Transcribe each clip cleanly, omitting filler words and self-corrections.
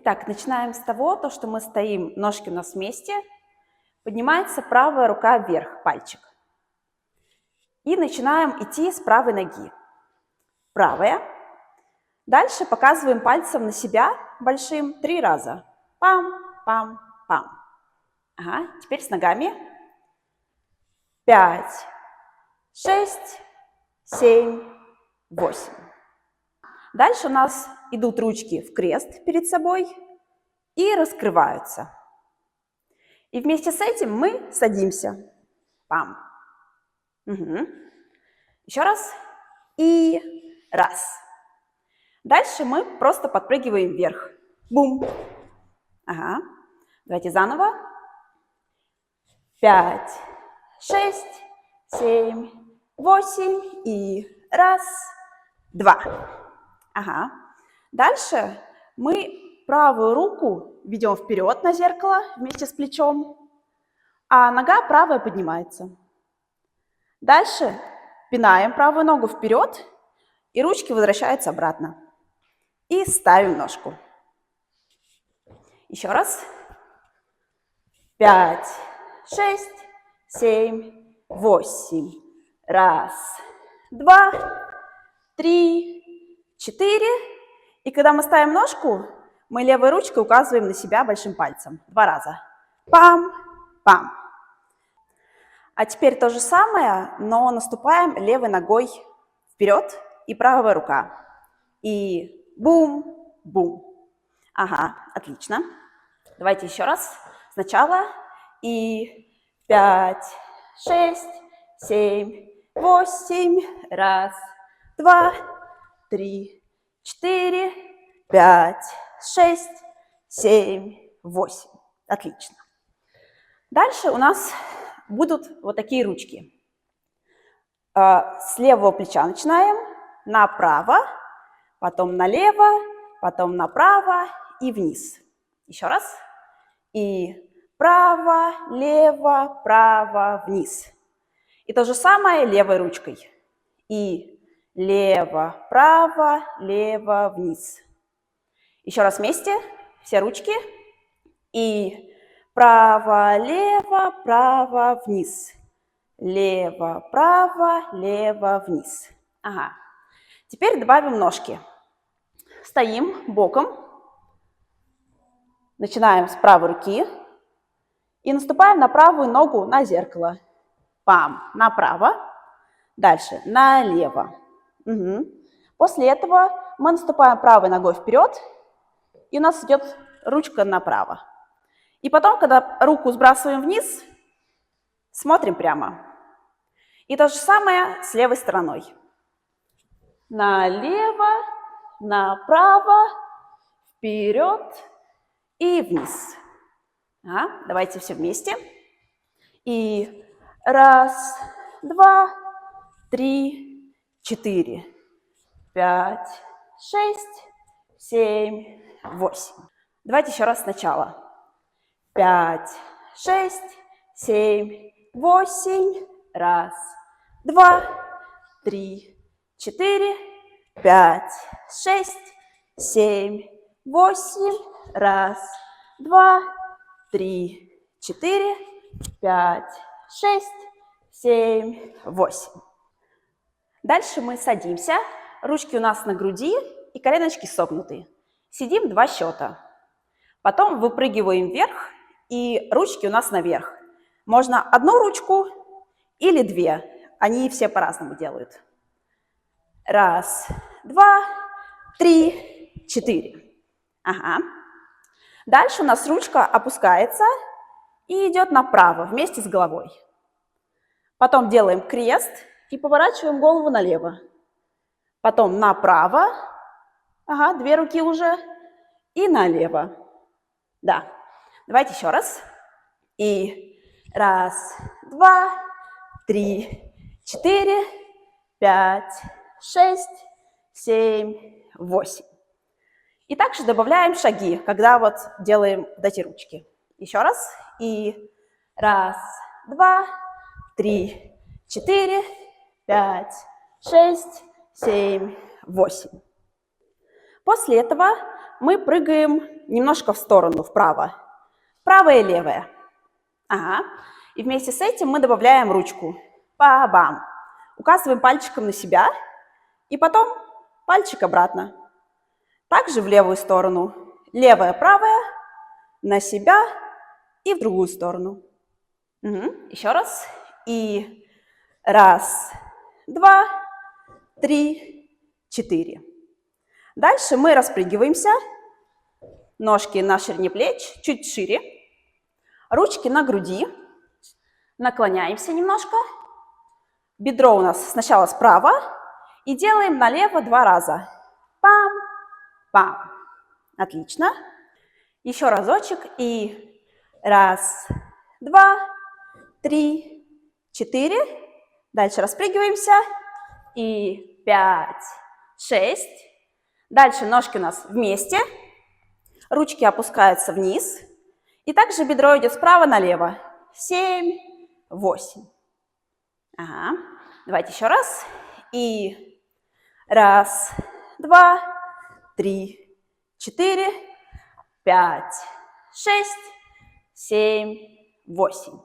Итак, начинаем с того, что мы стоим, ножки у нас вместе, поднимается правая рука вверх, пальчик. И начинаем идти с правой ноги. Правая. Дальше показываем пальцем на себя большим 3 раза. Пам, пам, пам. Ага, теперь с ногами. 5, 6, 7, 8. Дальше у нас идут ручки в крест перед собой и раскрываются. И вместе с этим мы садимся. Пам. Угу. Еще раз. И раз. Дальше мы просто подпрыгиваем вверх. Бум. Ага. Давайте заново. 5, 6, 7, 8 и раз, 2. Ага. Дальше мы правую руку ведем вперед на зеркало вместе с плечом, а нога правая поднимается. Дальше пинаем правую ногу вперед, и ручки возвращаются обратно. И ставим ножку. Еще раз. 5, 6, 7, 8. Раз, 2, 3, 4. И когда мы ставим ножку, мы левой ручкой указываем на себя большим пальцем. 2 раза. Пам, пам. А теперь то же самое, но наступаем левой ногой вперед и правая рука. И бум, бум. Ага, отлично. Давайте еще раз. Сначала. И 5, 6, 7, 8. Раз, 2, 3, 4, 5, 6, 7, 8. Отлично. Дальше у нас будут вот такие ручки. С левого плеча начинаем. Направо, потом налево, потом направо и вниз. Еще раз. И право, лево, право, вниз. И то же самое левой ручкой. И лево, право, лево, вниз. Еще раз вместе. Все ручки. И право, лево, право, вниз. Лево, право, лево, вниз. Ага. Теперь добавим ножки. Стоим боком. Начинаем с правой руки. И наступаем на правую ногу на зеркало. Пам. Направо. Дальше налево. Угу. После этого мы наступаем правой ногой вперед. И у нас идет ручка направо. И потом, когда руку сбрасываем вниз, смотрим прямо. И то же самое с левой стороной. Налево, направо, вперед и вниз. Давайте все вместе. И раз, 2, 3, 4, 5, 6, 7, 8. Давайте еще раз сначала. 5, 6, 7, 8. Раз, 2, 3, 4, 5, 6, 7, 8. Раз, 2, 3, 4, 5, 6, 7, 8. Дальше мы садимся. Ручки у нас на груди и коленочки согнуты. Сидим 2 счета. Потом выпрыгиваем вверх, и ручки у нас наверх. Можно одну ручку или 2. Они все по-разному делают. Раз, 2, 3, 4. Ага. Дальше у нас ручка опускается и идет направо вместе с головой. Потом делаем крест и поворачиваем голову налево. Потом направо. Ага, 2 руки уже. И налево. Да. Давайте еще раз. И раз, 2, 3, 4, 5, 6, 7, 8. И также добавляем шаги, когда вот делаем вот эти ручки. Еще раз. И раз, 2, 3, 4, 5, 6, 7, 8. После этого мы прыгаем немножко в сторону, вправо. Правое и левое. Ага. И вместе с этим мы добавляем ручку. Па-бам. Указываем пальчиком на себя. И потом пальчик обратно. Также в левую сторону. Левое, правое. На себя. И в другую сторону. Угу. Еще раз. И раз, два, три, четыре. Дальше мы распрыгиваемся. Ножки на ширине плеч, чуть шире. Ручки на груди. Наклоняемся немножко. Бедро у нас сначала справа. И делаем налево 2 раза. Пам, пам. Отлично. Еще разочек. И раз, два, три, четыре. Дальше распрыгиваемся. И 5, 6. Дальше ножки у нас вместе. Ручки опускаются вниз. И также бедро идет справа налево. 7, 8. Ага. Давайте еще раз. И раз, два, три, 4, 5, 6, 7, 8.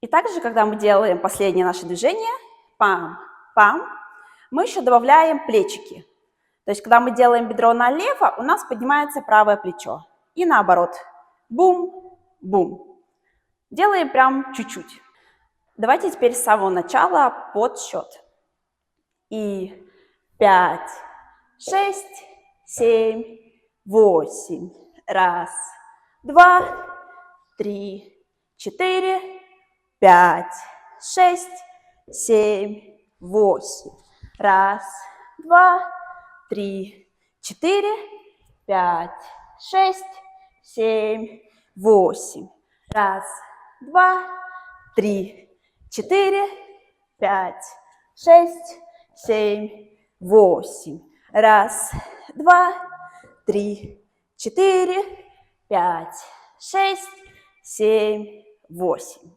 И также, когда мы делаем последнее наше движение, пам, пам, мы еще добавляем плечики. То есть, когда мы делаем бедро налево, у нас поднимается правое плечо. И наоборот. Бум, бум. Делаем прям чуть-чуть. Давайте теперь с самого начала подсчет. И 5, 6, 7, 8. Раз, два, три, 4, 5, 6, 7, 8. Раз, два, 3, 4, 5, 6, 7, 8. Раз, два, 3, 4, 5, 6, 7, 8. Раз, два, 3, 4, 5, 6, 7, 8.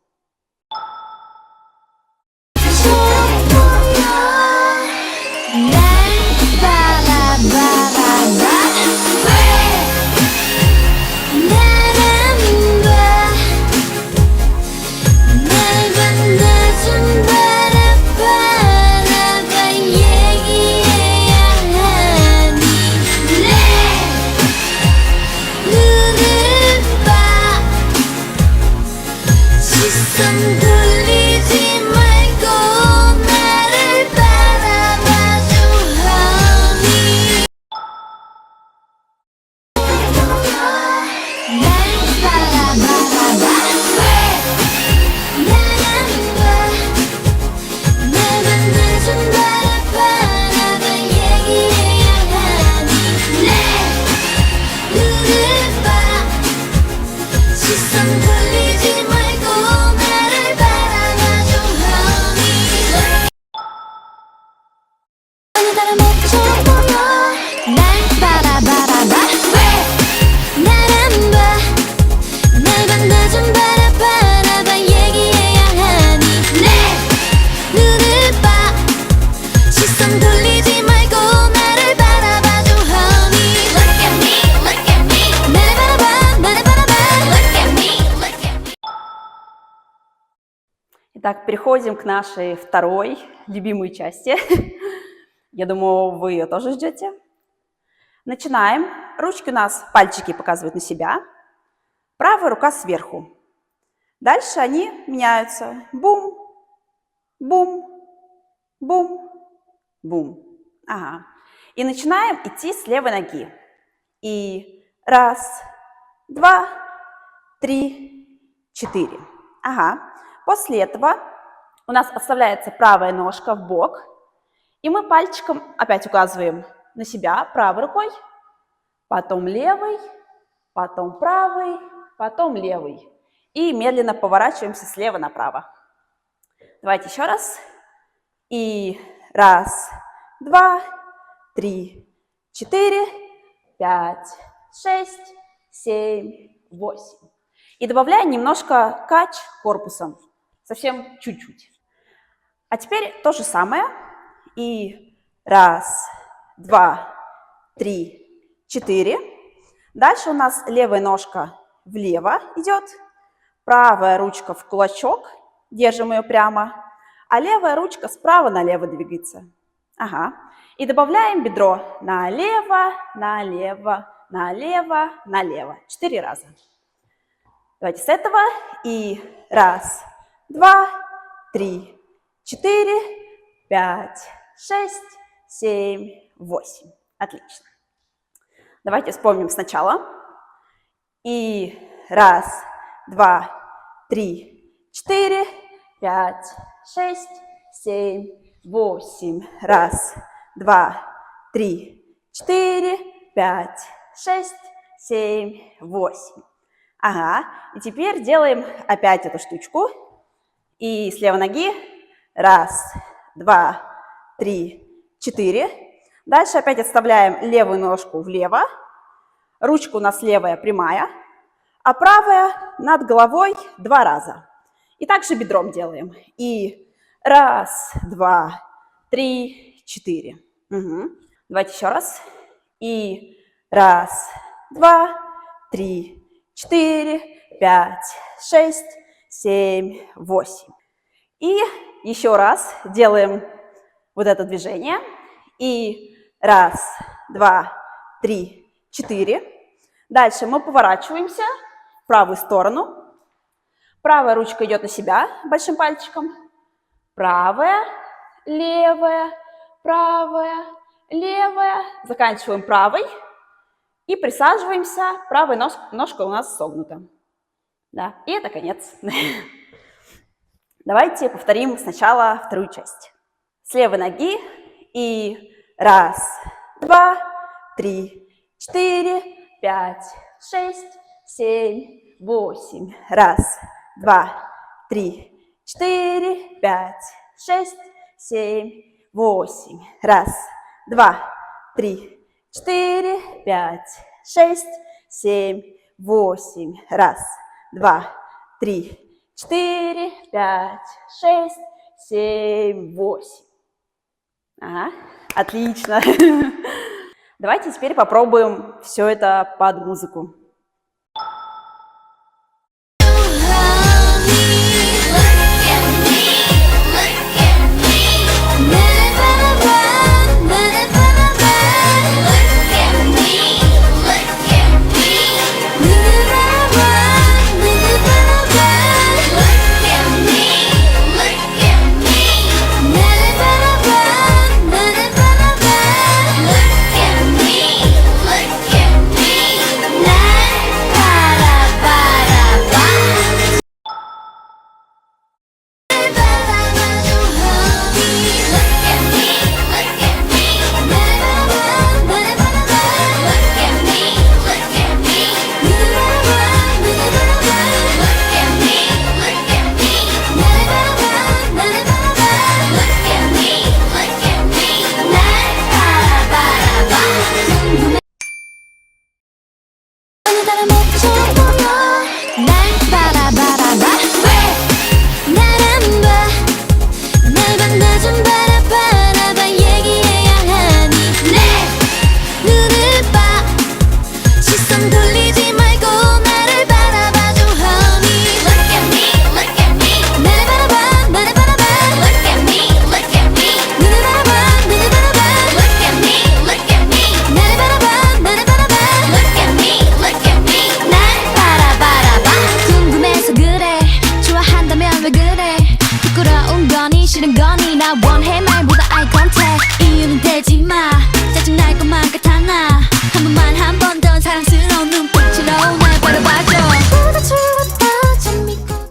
Итак, переходим к нашей второй любимой части. Я думаю, вы ее тоже ждете. Начинаем. Ручки у нас, пальчики показывают на себя. Правая рука сверху. Дальше они меняются. Бум, бум, бум, бум. Ага. И начинаем идти с левой ноги. И раз, два, три, 4. Ага. После этого у нас оставляется правая ножка в бок. И мы пальчиком опять указываем на себя правой рукой. Потом левой, потом правой, потом левой. И медленно поворачиваемся слева направо. Давайте еще раз. И раз, два, три, 4, 5, 6, 7, 8. И добавляем немножко кач корпусом. Совсем чуть-чуть. А теперь то же самое. И раз, два, три, 4. Дальше у нас левая ножка влево идет, правая ручка в кулачок, держим ее прямо, а левая ручка справа налево двигается. Ага. И добавляем бедро налево, налево, налево, налево. 4 раза. Давайте с этого. И 1, 2, 3, 4, 5, 6, 7, 8. Отлично. Давайте вспомним сначала. И 1, 2, 3, 4, 5, 6, 7, 8. 1, 2, 3, 4, 5, 6, 7, 8. Ага. И теперь делаем опять эту штучку. И с левой ноги. 1, 2, 3, 4. Дальше опять отставляем левую ножку влево. Ручка у нас левая прямая, а правая над головой 2 раза. И также бедром делаем. И 1, 2, 3, 4. Угу. Давайте еще раз. И 1, 2, 3, 4, 5, 6, 7, 8. И еще раз делаем вот это движение. И 1, 2, 3, 4. Дальше мы поворачиваемся в правую сторону. Правая ручка идет на себя большим пальчиком. Правая, левая, правая, левая. Заканчиваем правой. И присаживаемся. Правая ножка у нас согнута. Да, и это конец. Давайте повторим сначала вторую часть. С левой ноги. И 1, 2, 3, 4, 5, 6, 7, 8. 1, 2, 3, 4, 5, 6, 7, 8. 1, 2, 3, 4, 5, 6, 7, 8. 1, 2, 3, 4, 5, 6, 7, 8. Ага, отлично. Давайте теперь попробуем все это под музыку.